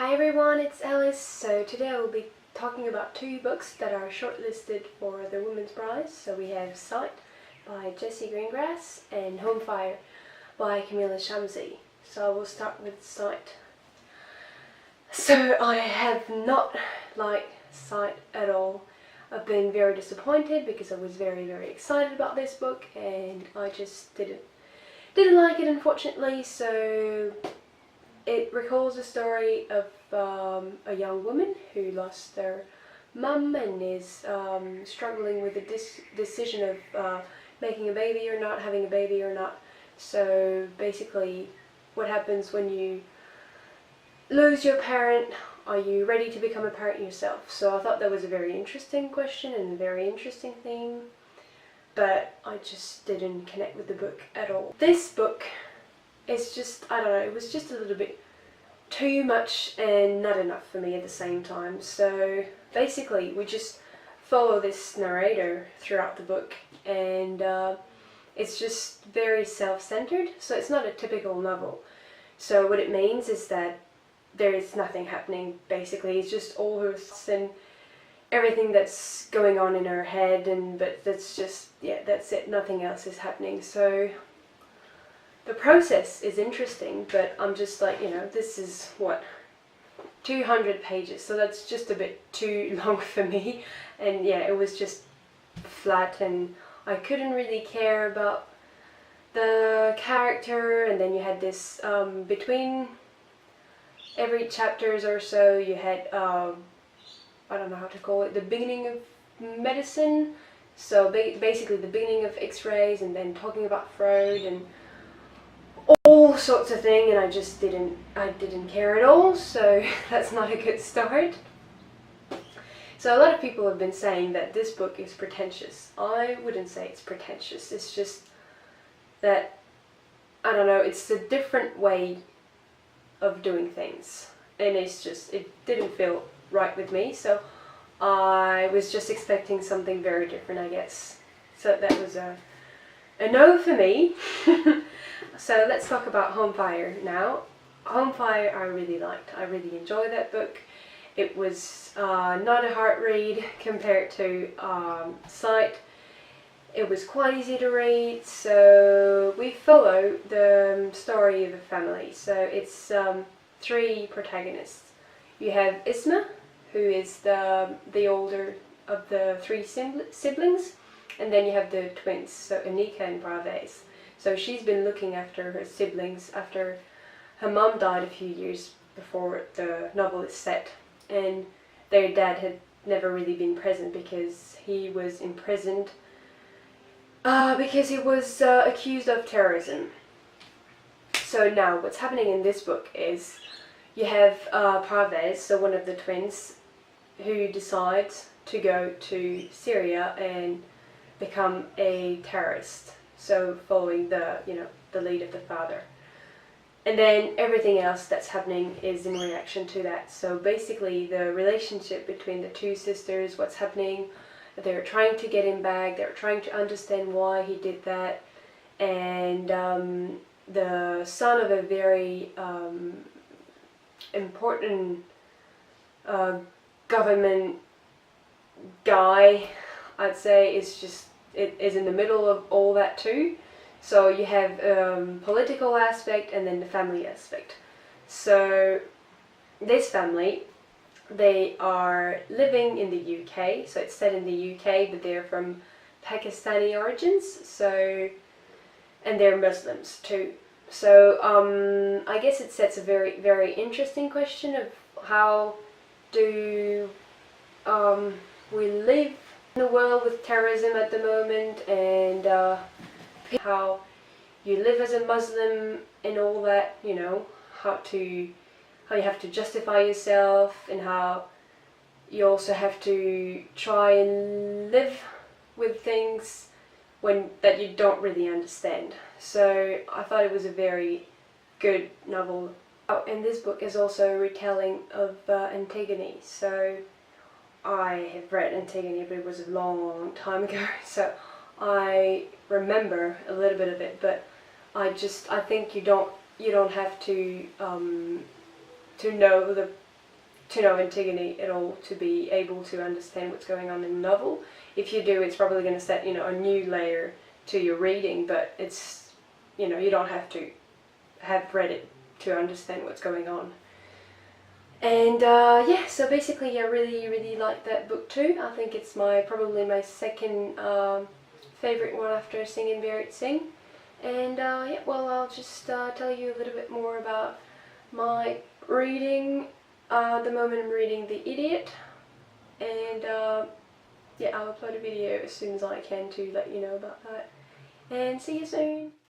Hi everyone, it's Alice. So today I will be talking about two books that are shortlisted for the Women's Prize. So we have Sight by Jessie Greengrass and Home Fire by Camilla Shamsi. So I will start with Sight. So I have not liked Sight at all. I've been very disappointed because I was very excited about this book and I just didn't like it, unfortunately. So it recalls the story of a young woman who lost their mum and is struggling with the decision of making a baby or not, having a baby or not. So basically what happens when you lose your parent, are you ready to become a parent yourself? So I thought that was a very interesting question and a very interesting theme, but I just didn't connect with the book at all. This book is just, I don't know, it was just a little bit too much and not enough for me at the same time. So basically we just follow this narrator throughout the book and it's just very self-centered, so it's not a typical novel. So what it means is that there is nothing happening, basically. It's just all her thoughts and everything that's going on in her head, but that's just, yeah, that's it, nothing else is happening. So the process is interesting, but I'm just like, this is what, 200 pages, so that's just a bit too long for me. And yeah, it was just flat and I couldn't really care about the character. And then you had this, between every chapters or so, you had, I don't know how to call it, the beginning of medicine. So basically the beginning of X-rays, and then talking about Freud and all sorts of things, and I didn't care at all, so that's not a good start. So a lot of people have been saying that this book is pretentious. I wouldn't say it's pretentious, it's just that, I don't know, it's a different way of doing things, and it didn't feel right with me, so I was just expecting something very different, I guess. So that was a no for me. So let's talk about Home Fire now. Home Fire I really liked. I really enjoyed that book. It was not a hard read compared to Sight. It was quite easy to read. So we follow the story of a family. So it's three protagonists. You have Isma, who is the older of the three siblings, and then you have the twins, so Anika and Braves. So she's been looking after her siblings after her mom died a few years before the novel is set, and their dad had never really been present because he was imprisoned because he was accused of terrorism. So now what's happening in this book is you have Braves, so one of the twins, who decides to go to Syria and become a terrorist. So following the lead of the father. And then everything else that's happening is in reaction to that. So basically the relationship between the two sisters, what's happening, they're trying to get him back, they're trying to understand why he did that. And the son of a very important government guy, I'd say, it is in the middle of all that too. So you have political aspect and then the family aspect. So this family, they are living in the UK, so it's set in the UK, but they're from Pakistani origins, so, and they're Muslims too. So I guess it sets a very interesting question of how do we live in a world with terrorism at the moment, and how you live as a Muslim and all that, how you have to justify yourself, and how you also have to try and live with things that you don't really understand. So I thought it was a very good novel. Oh, and this book is also a retelling of Antigone. So I have read Antigone, but it was a long time ago, so I remember a little bit of it, but I think you don't have to know the to know Antigone at all to be able to understand what's going on in the novel. If you do, it's probably going to set, you know, a new layer to your reading, but it's, you know, you don't have to have read it to understand what's going on. And yeah, so basically I really like that book too. I think it's probably my second favourite one after Sing and Bear It Sing. And yeah, well, I'll just tell you a little bit more about my reading. At the moment I'm reading The Idiot, and yeah, I'll upload a video as soon as I can to let you know about that. And see you soon!